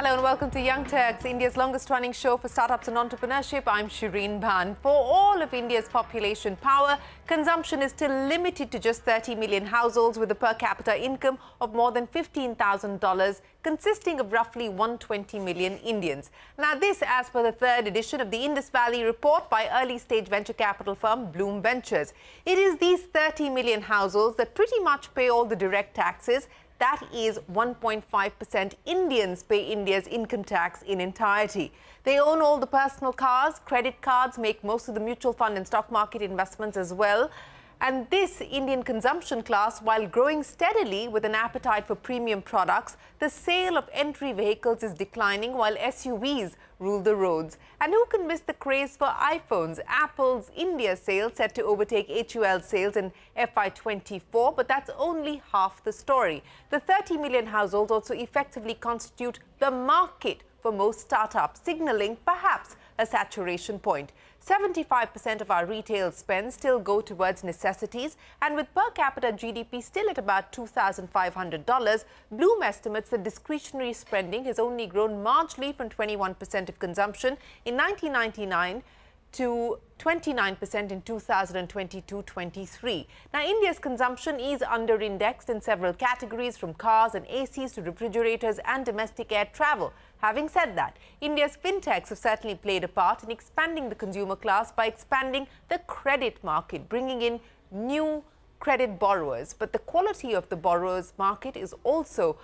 Hello and welcome to Young Turks, India's longest-running show for startups and entrepreneurship. I'm Shereen Bhan. For all of India's population power, consumption is still limited to just 30 million households with a per capita income of more than $15,000, consisting of roughly 120 million Indians. Now this as per the third edition of the Indus Valley Report by early-stage venture capital firm Blume Ventures. It is these 30 million households that pretty much pay all the direct taxes. That is 1.5% Indians pay India's income tax in entirety. They own all the personal cars, credit cards, make most of the mutual fund and stock market investments as well. And this Indian consumption class, while growing steadily with an appetite for premium products, the sale of entry vehicles is declining while SUVs rule the roads. And who can miss the craze for iPhones? Apple's India sales set to overtake HUL sales in FY24, but that's only half the story. The 30 million households also effectively constitute the market for most startups, signaling perhaps a saturation point. 75% of our retail spend still go towards necessities, and with per capita GDP still at about $2,500, Blume estimates that discretionary spending has only grown marginally from 21% of consumption in 1999 to 29% in 2022-23. Now, India's consumption is under-indexed in several categories, from cars and ACs to refrigerators and domestic air travel. Having said that, India's fintechs have certainly played a part in expanding the consumer class by expanding the credit market, bringing in new credit borrowers. But the quality of the borrowers market is also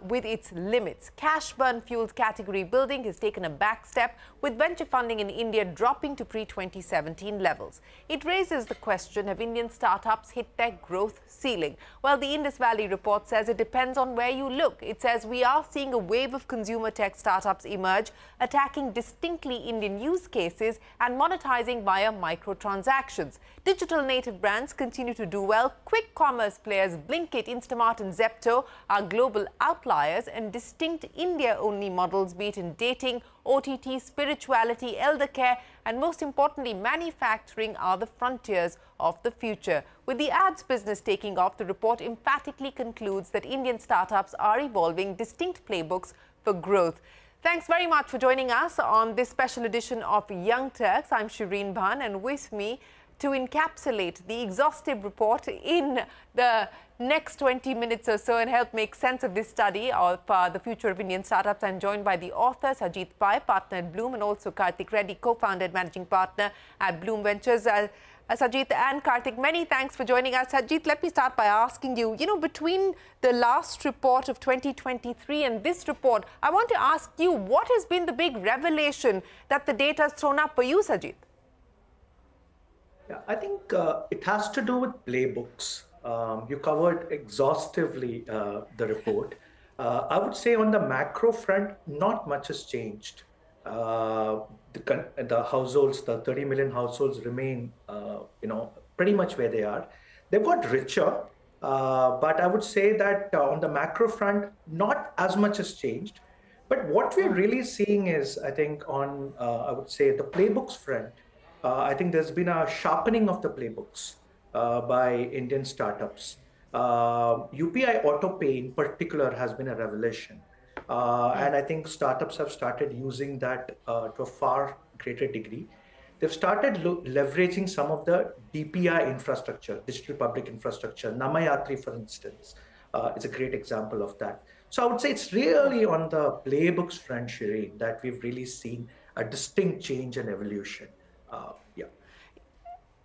with its limits. Cash burn fueled category building has taken a back step, with venture funding in India dropping to pre-2017 levels. It raises the question, have Indian startups hit their growth ceiling? Well, the Indus Valley Report says it depends on where you look. It says we are seeing a wave of consumer tech startups emerge, attacking distinctly Indian use cases and monetizing via microtransactions. Digital native brands continue to do well. Quick commerce players Blinkit, Instamart and Zepto are global outliers, and distinct India-only models, be it in dating, OTT, spirituality, elder care, and most importantly, manufacturing, are the frontiers of the future. With the ads business taking off, the report emphatically concludes that Indian startups are evolving distinct playbooks for growth. Thanks very much for joining us on this special edition of Young Turks. I'm Shereen Bhan, and with me to encapsulate the exhaustive report in the next 20 minutes or so and help make sense of this study of the future of Indian startups, I'm joined by the author Sajith Pai, partner at Blume, and also Karthik Reddy, co-founder and managing partner at Blume Ventures. Sajith and Karthik, many thanks for joining us. Sajith, let me start by asking you, between the last report of 2023 and this report, I want to ask you, what has been the big revelation that the data has thrown up for you, Sajith? Yeah, I think it has to do with playbooks. You covered exhaustively the report. I would say on the macro front, not much has changed. The households, the 30 million households remain, pretty much where they are. They've got richer, but I would say that on the macro front, not as much has changed. But what we're really seeing is, I think, on, I would say, the playbooks front, I think there's been a sharpening of the playbooks by Indian startups. UPI AutoPay in particular has been a revelation. And I think startups have started using that to a far greater degree. They've started leveraging some of the DPI infrastructure, digital public infrastructure. Namayatri, for instance, is a great example of that. So I would say it's really on the playbooks front, Shereen, that we've really seen a distinct change and evolution.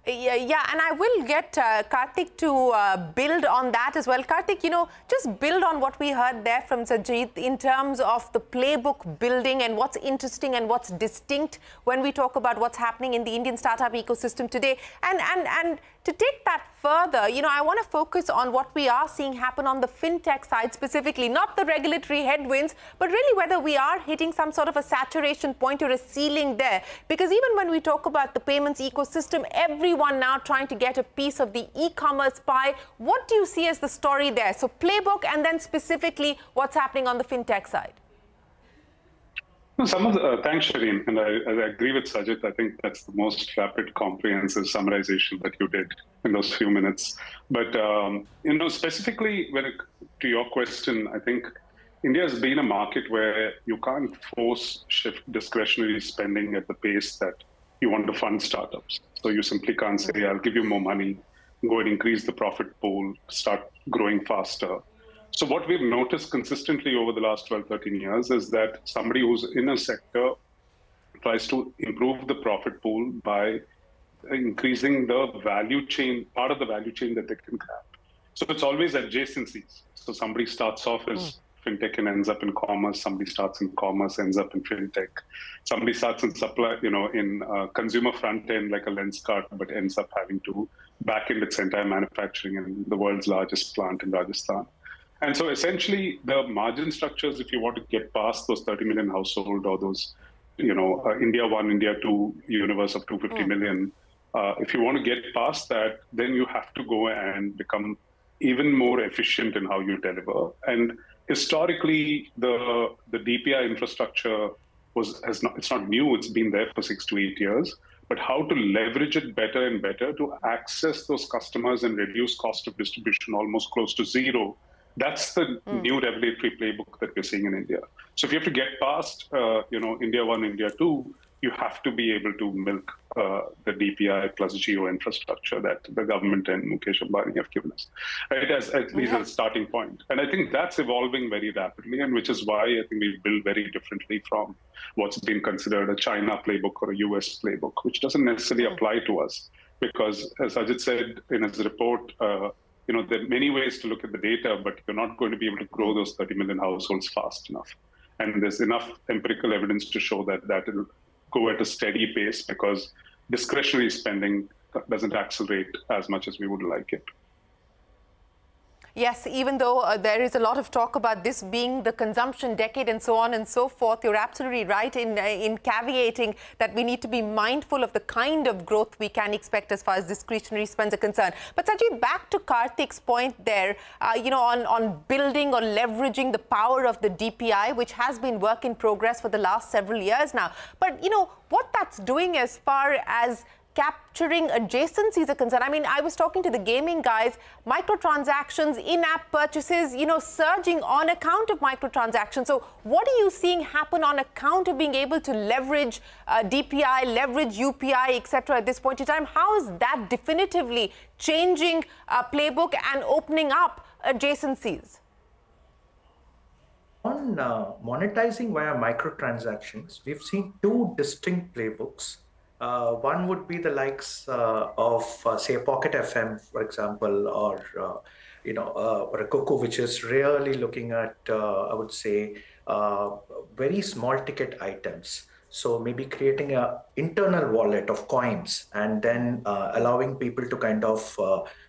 Yeah, and I will get Karthik to build on that as well. Karthik, just build on what we heard there from Sajith in terms of the playbook building and what's interesting and what's distinct when we talk about what's happening in the Indian startup ecosystem today. And to take that further, I want to focus on what we are seeing happen on the fintech side specifically, not the regulatory headwinds, but really whether we are hitting some sort of a saturation point or a ceiling there. Because even when we talk about the payments ecosystem, everyone now trying to get a piece of the e-commerce pie. What do you see as the story there? So playbook, and then specifically what's happening on the fintech side. Thanks, Shereen, and I agree with Sajith. I think that's the most rapid, comprehensive summarization that you did in those few minutes. But specifically to your question, I think India has been a market where you can't force shift discretionary spending at the pace that you want to fund startups. So you simply can't say, I'll give you more money, go and increase the profit pool, start growing faster. So what we've noticed consistently over the last 12, 13 years is that somebody who's in a sector tries to improve the profit pool by increasing the value chain, part of the value chain that they can grab. So it's always adjacencies. So somebody starts off as fintech and ends up in commerce. Somebody starts in commerce, ends up in fintech. Somebody starts in supply, in consumer front end like a lens cart, but ends up having to back end its entire manufacturing in the world's largest plant in Rajasthan. And so essentially the margin structures, if you want to get past those 30 million household or those, India 1, India 2 universe of 250 million, if you want to get past that, then you have to go and become even more efficient in how you deliver. And historically, the DPI infrastructure it's not new, it's been there for 6 to 8 years, but how to leverage it better and better to access those customers and reduce cost of distribution almost close to zero. That's the new regulatory playbook that we're seeing in India. So if you have to get past, India 1, India 2, you have to be able to milk the DPI plus geo infrastructure that the government and Mukesh Ambani have given us, right, as at least as a starting point. And I think that's evolving very rapidly, and which is why I think we build very differently from what's been considered a China playbook or a US playbook, which doesn't necessarily apply to us. Because as Sajith said in his report, there are many ways to look at the data, but you're not going to be able to grow those 30 million households fast enough. And there's enough empirical evidence to show that will go at a steady pace because discretionary spending doesn't accelerate as much as we would like it. Yes, even though there is a lot of talk about this being the consumption decade and so on and so forth, you're absolutely right in caveating that we need to be mindful of the kind of growth we can expect as far as discretionary spends are concerned. But Sajith, back to Karthik's point there, on building or leveraging the power of the DPI, which has been work in progress for the last several years now. But, what that's doing as far as capturing adjacencies are concerned. I mean, I was talking to the gaming guys, microtransactions, in-app purchases, surging on account of microtransactions. So what are you seeing happen on account of being able to leverage DPI, leverage UPI, etc. at this point in time? How is that definitively changing playbook and opening up adjacencies? On monetizing via microtransactions, we've seen two distinct playbooks. One would be the likes of, say, a Pocket FM, for example, or a Coco, which is really looking at, I would say, very small ticket items. So maybe creating an internal wallet of coins and then allowing people to kind of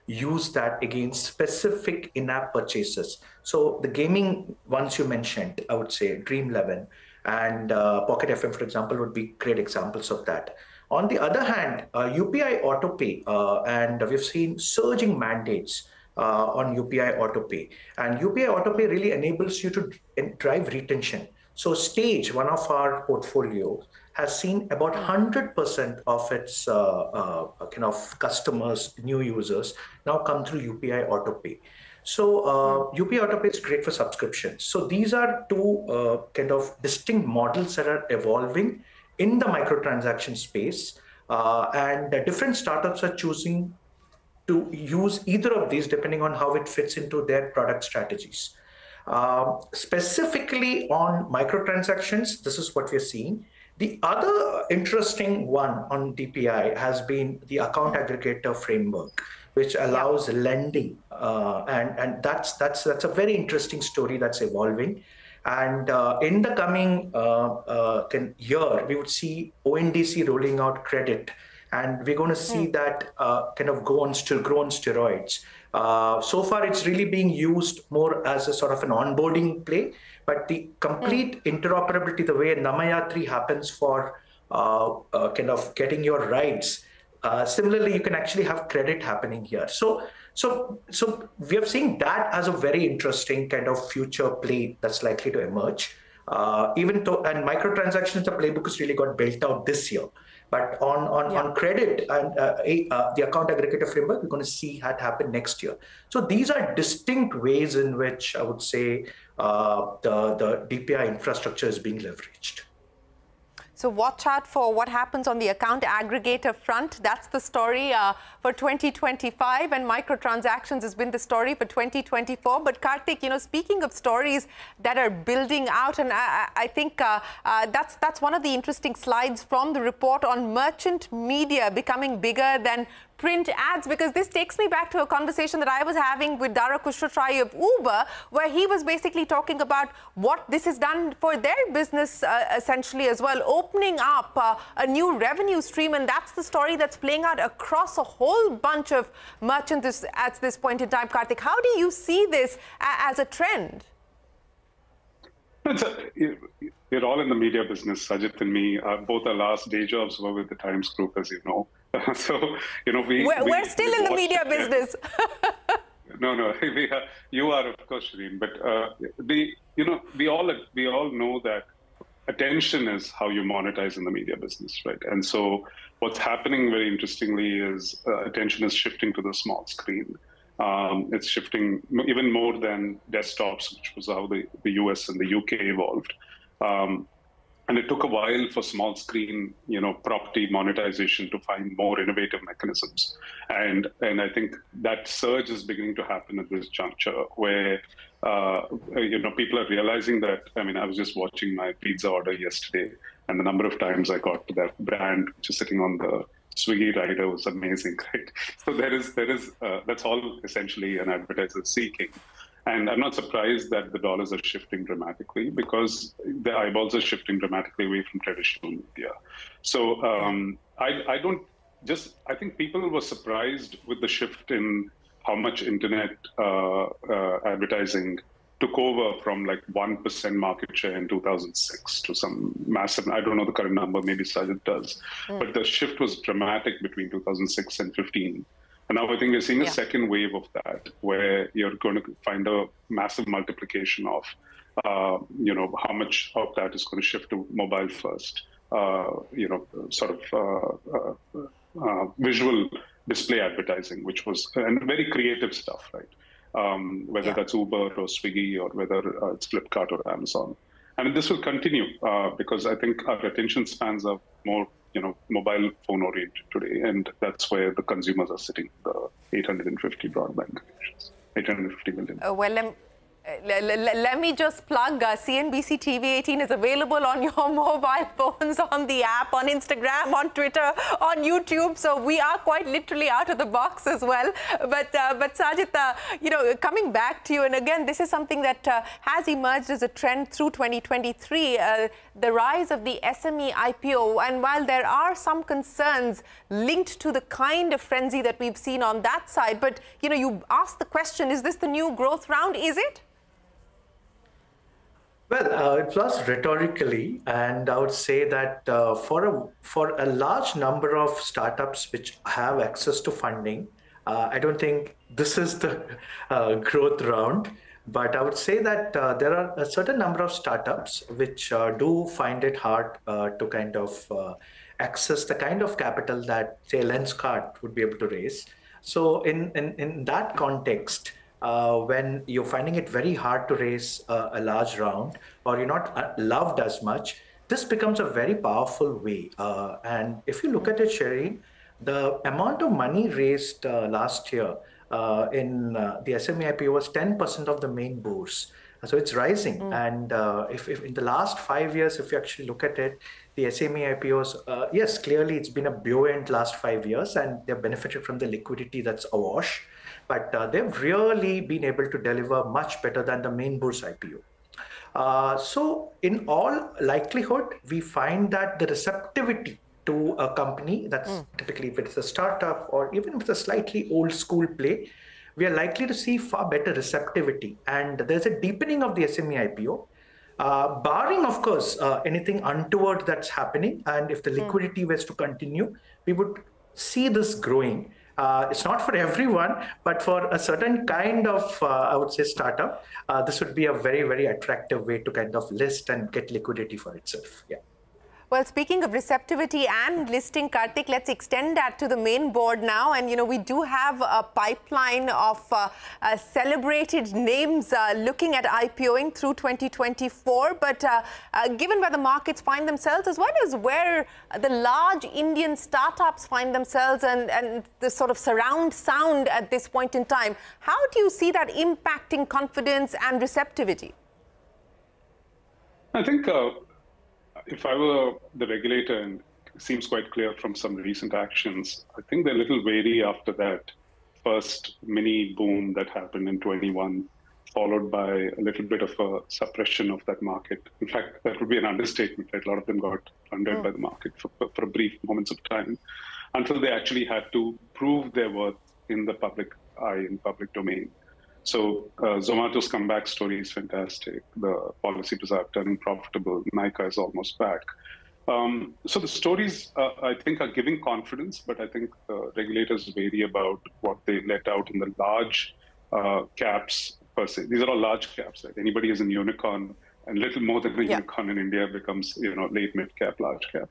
use that against specific in-app purchases. So the gaming ones you mentioned, I would say Dream11 and Pocket FM, for example, would be great examples of that. On the other hand, UPI autopay, and we've seen surging mandates on UPI autopay. And UPI autopay really enables you to drive retention. So Stage, one of our portfolios, has seen about 100% of its kind of customers, new users, now come through UPI autopay. So UPI autopay is great for subscriptions. So these are two kind of distinct models that are evolving in the microtransaction space, and different startups are choosing to use either of these depending on how it fits into their product strategies. Specifically on microtransactions, this is what we're seeing. The other interesting one on DPI has been the account aggregator framework, which allows lending, and that's a very interesting story that's evolving. And in the coming year, we would see ONDC rolling out credit, and we're going to see that kind of grow on steroids. So far, it's really being used more as a sort of an onboarding play, but the complete interoperability, the way Namayatri happens for kind of getting your rides, similarly, you can actually have credit happening here. So we are seeing that as a very interesting kind of future play that's likely to emerge. Even though, and microtransactions, the playbook has really got built out this year. But on credit and the account aggregator framework, we're going to see that happen next year. So these are distinct ways in which I would say the DPI infrastructure is being leveraged. So watch out for what happens on the account aggregator front. That's the story for 2025, and microtransactions has been the story for 2024. But Karthik, you know, speaking of stories that are building out, and I think that's one of the interesting slides from the report on merchant media becoming bigger than print ads, because this takes me back to a conversation that I was having with Dara Kushrotrai of Uber, where he was basically talking about what this has done for their business essentially as well, opening up a new revenue stream. And that's the story that's playing out across a whole bunch of merchants at this point in time. Karthik, how do you see this as a trend? We're all in the media business. Sajith and me, both our last day jobs were with the Times Group, as you know. So, you know, we're still in the media business. No, you are, of course, Shereen. But we all know that attention is how you monetize in the media business, right? And so, what's happening very interestingly is attention is shifting to the small screen. It's shifting even more than desktops, which was how the US and the UK evolved. And it took a while for small screen, property monetization to find more innovative mechanisms. And I think that surge is beginning to happen at this juncture where, people are realizing that, I was just watching my pizza order yesterday, and the number of times I got to that brand just sitting on the Swiggy rider was amazing, right? So that's all essentially an advertiser seeking. And I'm not surprised that the dollars are shifting dramatically, because the eyeballs are shifting dramatically away from traditional media. So I think people were surprised with the shift in how much internet advertising took over from like 1% market share in 2006 to some massive, I don't know the current number, maybe Sajith does, but the shift was dramatic between 2006 and 15. And now I think we're seeing a second wave of that, where you're going to find a massive multiplication of, how much of that is going to shift to mobile first, visual display advertising, which was and very creative stuff, right? Whether that's Uber or Swiggy or whether it's Flipkart or Amazon. And this will continue because I think our attention spans are more mobile phone oriented today, and that's where the consumers are sitting, the 850 broadband connections, 850 million. Let me just plug CNBCTV18 is available on your mobile phones, on the app, on Instagram, on Twitter, on YouTube. So we are quite literally out of the box as well. But Sajith, coming back to you, and again, this is something that has emerged as a trend through 2023, the rise of the SME IPO. And while there are some concerns linked to the kind of frenzy that we've seen on that side, but you asked the question, is this the new growth round? Is it? Well, it was rhetorically, and I would say that for a large number of startups which have access to funding, I don't think this is the growth round. But I would say that there are a certain number of startups which do find it hard to kind of access the kind of capital that, say, Lenskart would be able to raise. So in that context, when you're finding it very hard to raise a large round, or you're not loved as much, this becomes a very powerful way. And if you look at it, Shereen, the amount of money raised last year in the SME IPO was 10% of the main bourse. So it's rising. And if in the last 5 years, if you actually look at it, the SME IPOs, yes, clearly it's been a buoyant last 5 years, and they've benefited from the liquidity that's awash. But they've really been able to deliver much better than the main bourse IPO. So in all likelihood, we find that the receptivity to a company, that's typically if it's a startup or even if it's a slightly old school play, we are likely to see far better receptivity. And there's a deepening of the SME IPO, barring, of course, anything untoward that's happening. And if the liquidity was to continue, we would see this growing. It's not for everyone, but for a certain kind of, I would say, startup, this would be a very, very attractive way to kind of list and get liquidity for itself. Yeah. Well, speaking of receptivity and listing, Karthik, let's extend that to the main board now. And, you know, we do have a pipeline of celebrated names looking at IPOing through 2024. But given where the markets find themselves, as well as where the large Indian startups find themselves and the sort of surround sound at this point in time, how do you see that impacting confidence and receptivity? I think if I were the regulator, and it seems quite clear from some recent actions, I think they're a little wary after that first mini boom that happened in 21, followed by a little bit of a suppression of that market. In fact, that would be an understatement, right? A lot of them got plundered by the market for brief moments of time until they actually had to prove their worth in the public eye, in public domain. So Zomato's comeback story is fantastic. The Policy Bazaar turning profitable. Nykaa is almost back. So the stories, I think, are giving confidence, but I think the regulators vary about what they let out in the large caps per se. These are all large caps, right? Anybody is a unicorn, and little more than a unicorn in India becomes, you know, late mid cap, large cap.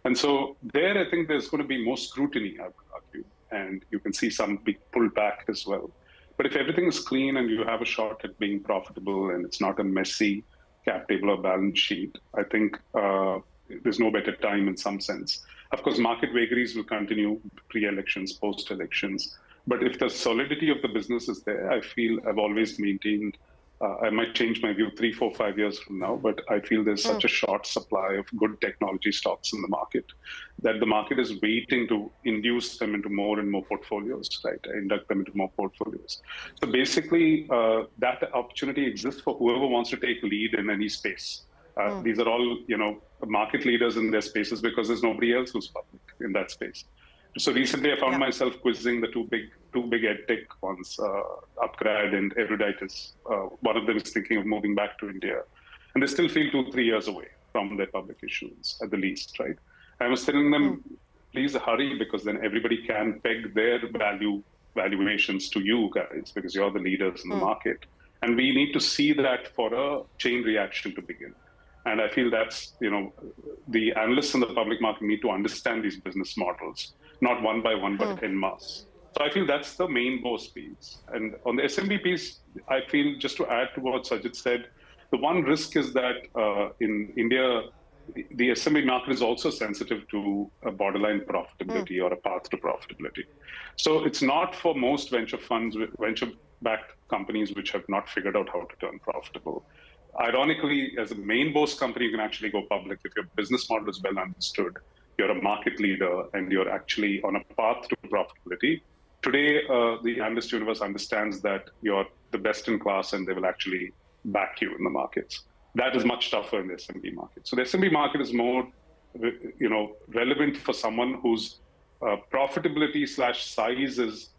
And so there, I think there's going to be more scrutiny, I would argue, and you can see some big pullback as well. But if everything is clean and you have a shot at being profitable and it's not a messy cap table or balance sheet, I think there's no better time in some sense. Of course, market vagaries will continue pre-elections, post-elections. But if the solidity of the business is there, I feel I've always maintained, I might change my view 3, 4, 5 years from now, but I feel there's such a short supply of good technology stocks in the market that the market is waiting to induce them into more and more portfolios, right? Induct them into more portfolios. So basically, that opportunity exists for whoever wants to take lead in any space. These are all, you know, market leaders in their spaces because there's nobody else who's public in that space. So recently, I found myself quizzing the two big edtech ones, Upgrad and Eruditus. One of them is thinking of moving back to India, and they still feel 2-3 years away from their public issuance at the least, right? I was telling them, please hurry, because then everybody can peg their valuations to you guys, because you're the leaders in the market, and we need to see that for a chain reaction to begin. And I feel that's, you know, the analysts in the public market need to understand these business models, not one by one, but en masse. So I feel that's the main boss piece. And on the SMB piece, I feel, just to add to what Sajith said, the one risk is that in India, the SMB market is also sensitive to a borderline profitability or a path to profitability. So it's not for most venture funds, venture-backed companies which have not figured out how to turn profitable. Ironically, as a main boss company, you can actually go public if your business model is well understood, you're a market leader, and you're actually on a path to profitability. Today, the analyst universe understands that you're the best in class and they will actually back you in the markets. That is much tougher in the SMB market. So the SMB market is more, you know, relevant for someone whose profitability / size is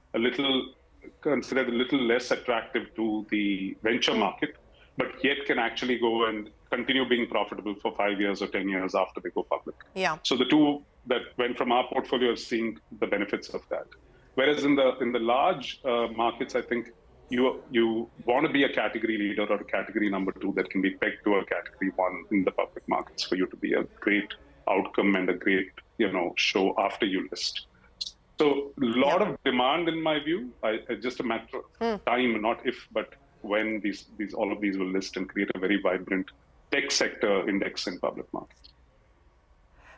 considered a little less attractive to the venture market, but yet can actually go and continue being profitable for 5 years or 10 years after they go public. Yeah. So the two that went from our portfolio are seeing the benefits of that. Whereas in the large markets, I think you want to be a category leader or a category number 2 that can be pegged to a category 1 in the public markets for you to be a great outcome and a great, you know, show after you list. So a lot of demand, in my view. It's just a matter of time, not if, but when all of these will list and create a very vibrant tech sector index in public markets.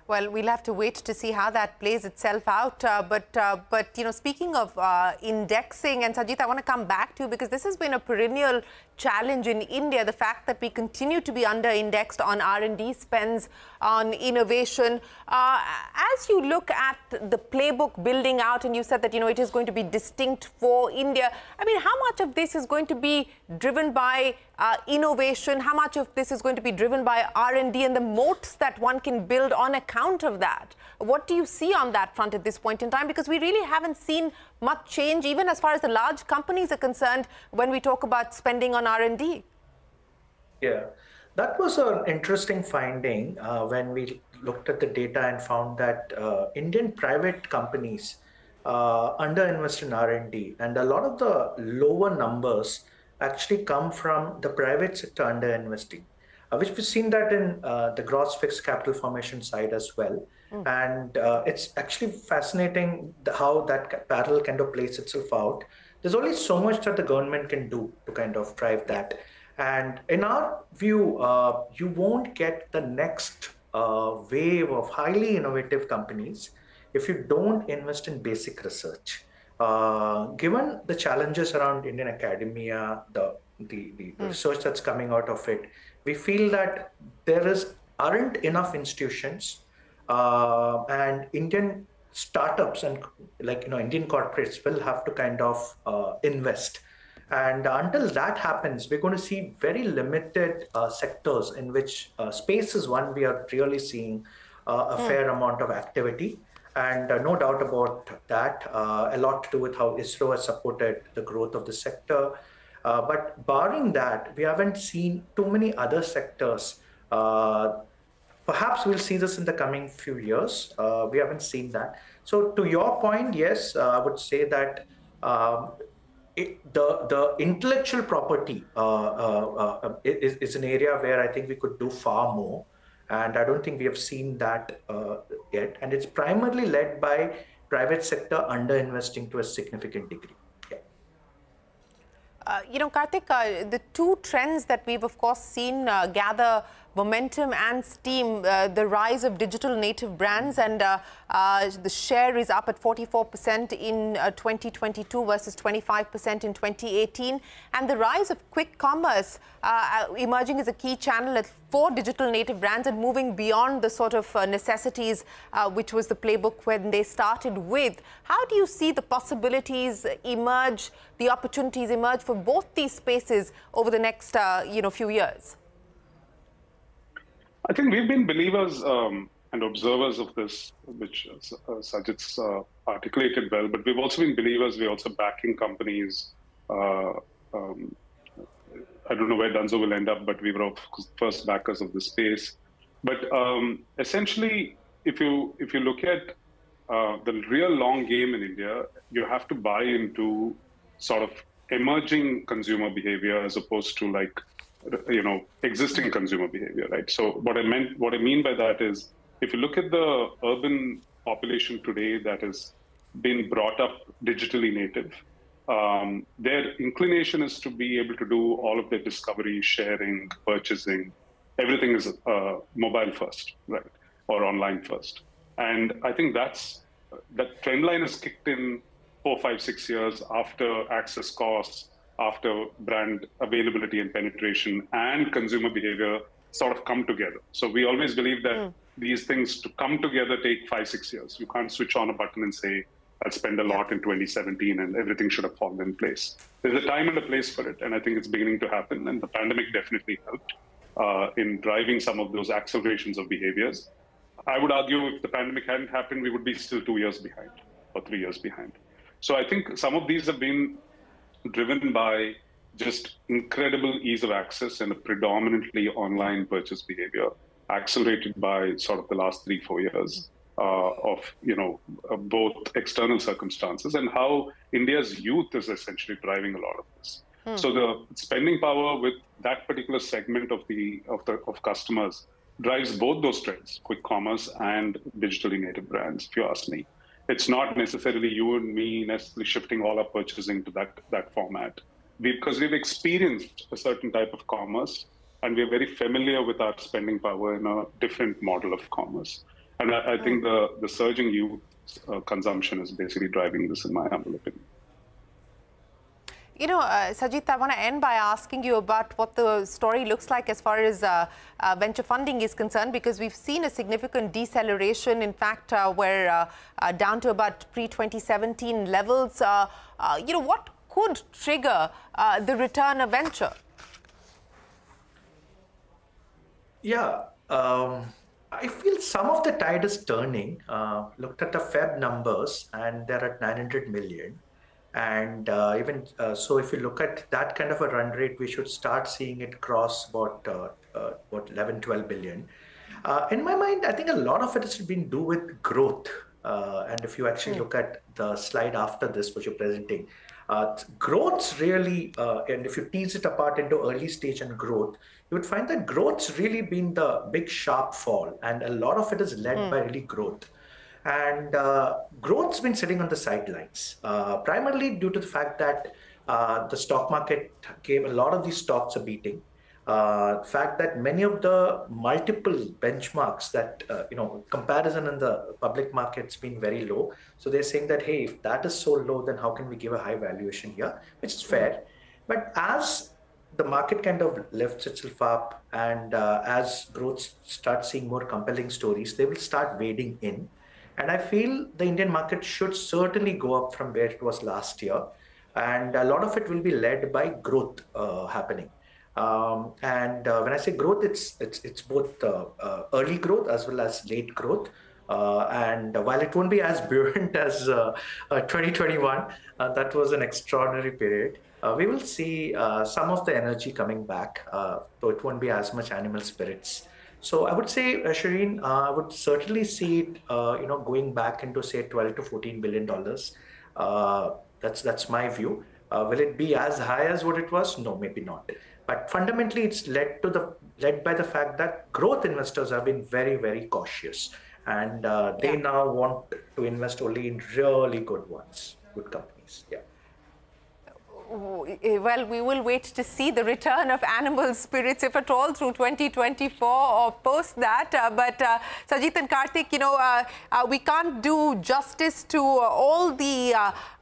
Well, we'll have to wait to see how that plays itself out. But you know, speaking of indexing, and Sajith, I want to come back to you because this has been a perennial challenge in India, the fact that we continue to be under-indexed on R&D spends, on innovation. As you look at the playbook building out, and you said that, you know, it is going to be distinct for India, I mean, how much of this is going to be driven by innovation? How much of this is going to be driven by R&D and the moats that one can build on account of that? What do you see on that front at this point in time? Because we really haven't seen much change, even as far as the large companies are concerned, when we talk about spending on R&D. Yeah, that was an interesting finding when we looked at the data and found that Indian private companies underinvest in R&D, and a lot of the lower numbers actually come from the private sector underinvesting. which we've seen that in the gross fixed capital formation side as well. And it's actually fascinating how that parallel kind of plays itself out. There's only so much that the government can do to kind of drive that. And in our view, you won't get the next wave of highly innovative companies if you don't invest in basic research. Given the challenges around Indian academia, the research that's coming out of it, we feel that aren't enough institutions and Indian startups and Indian corporates will have to kind of invest. And until that happens, we're going to see very limited sectors in which space is one we are really seeing a fair amount of activity. And no doubt about that, a lot to do with how ISRO has supported the growth of the sector. But barring that, we haven't seen too many other sectors. Perhaps we'll see this in the coming few years. We haven't seen that. So to your point, yes, I would say that the intellectual property is an area where I think we could do far more. And I don't think we have seen that yet. And it's primarily led by private sector underinvesting to a significant degree. Karthik, the two trends that we've, of course, seen gather momentum and steam, the rise of digital native brands, and the share is up at 44% in 2022 versus 25% in 2018. And the rise of quick commerce emerging as a key channel for digital native brands and moving beyond the sort of necessities which was the playbook when they started with. How do you see the possibilities emerge, the opportunities emerge for both these spaces over the next few years? I think we've been believers and observers of this, which Sajith's articulated well, but we've also been believers. We're also backing companies. I don't know where Dunzo will end up, but we were first backers of the space. But essentially, if you look at the real long game in India, you have to buy into sort of emerging consumer behavior as opposed to existing consumer behavior, right? So what I mean by that is, if you look at the urban population today that has been brought up digitally native, their inclination is to be able to do all of their discovery, sharing, purchasing. Everything is mobile first, right? Or online first. And I think that trend line is kicked in 4, 5, 6 years after access costs, after brand availability and penetration and consumer behavior sort of come together. So we always believe that these things to come together take 5, 6 years. You can't switch on a button and say, I'll spend a lot in 2017 and everything should have fallen in place. There's a time and a place for it, and I think it's beginning to happen. And the pandemic definitely helped in driving some of those accelerations of behaviors. I would argue if the pandemic hadn't happened, we would be still 2 years behind or 3 years behind. So I think some of these have been driven by just incredible ease of access and a predominantly online purchase behavior, accelerated by sort of the last 3-4 years of both external circumstances and how India's youth is essentially driving a lot of this. So the spending power with that particular segment of customers drives both those trends, quick commerce and digitally native brands, if you ask me. It's not necessarily you and me necessarily shifting all our purchasing to that format. Because we've experienced a certain type of commerce and we're very familiar with our spending power in a different model of commerce. And I think the surging youth consumption is basically driving this, in my humble opinion. Sajith, I want to end by asking you about what the story looks like as far as venture funding is concerned, because we've seen a significant deceleration. In fact, we're down to about pre-2017 levels. What could trigger the return of venture? Yeah, I feel some of the tide is turning. Looked at the Feb numbers and they're at 900 million. And so if you look at that kind of a run rate, we should start seeing it cross about 11, 12 billion. In my mind, I think a lot of it has been to do with growth. And if you actually look at the slide after this, which you're presenting, growth's really, and if you tease it apart into early stage and growth, you would find that growth's really been the big sharp fall, and a lot of it is led by really growth. And growth's been sitting on the sidelines, primarily due to the fact that the stock market gave a lot of these stocks a beating. Fact that many of the multiple benchmarks that, comparison in the public market's been very low. So they're saying that, hey, if that is so low, then how can we give a high valuation here, which is fair. But as the market kind of lifts itself up and as growth starts seeing more compelling stories, they will start wading in. And I feel the Indian market should certainly go up from where it was last year. And a lot of it will be led by growth happening. When I say growth, it's both early growth as well as late growth. And while it won't be as buoyant as 2021, that was an extraordinary period. We will see some of the energy coming back, though it won't be as much animal spirits. So I would say, Shereen, I would certainly see it, going back into say 12 to 14 billion dollars. That's my view. Will it be as high as what it was? No, maybe not. But fundamentally, it's led by the fact that growth investors have been very, very cautious, and they now want to invest only in really good ones, good companies. Yeah. Well, we will wait to see the return of animal spirits, if at all, through 2024 or post that. But Sajith and Karthik, we can't do justice to all the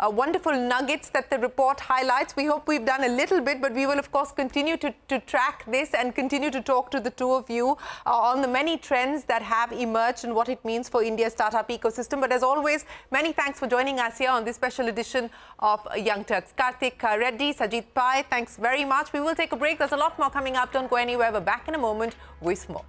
wonderful nuggets that the report highlights. We hope we've done a little bit, but we will, of course, continue to track this and continue to talk to the two of you on the many trends that have emerged and what it means for India's startup ecosystem. But as always, many thanks for joining us here on this special edition of Young Turks. Karthik Reddy, Sajith Pai, thanks very much. We will take a break. There's a lot more coming up. Don't go anywhere. We're back in a moment with more.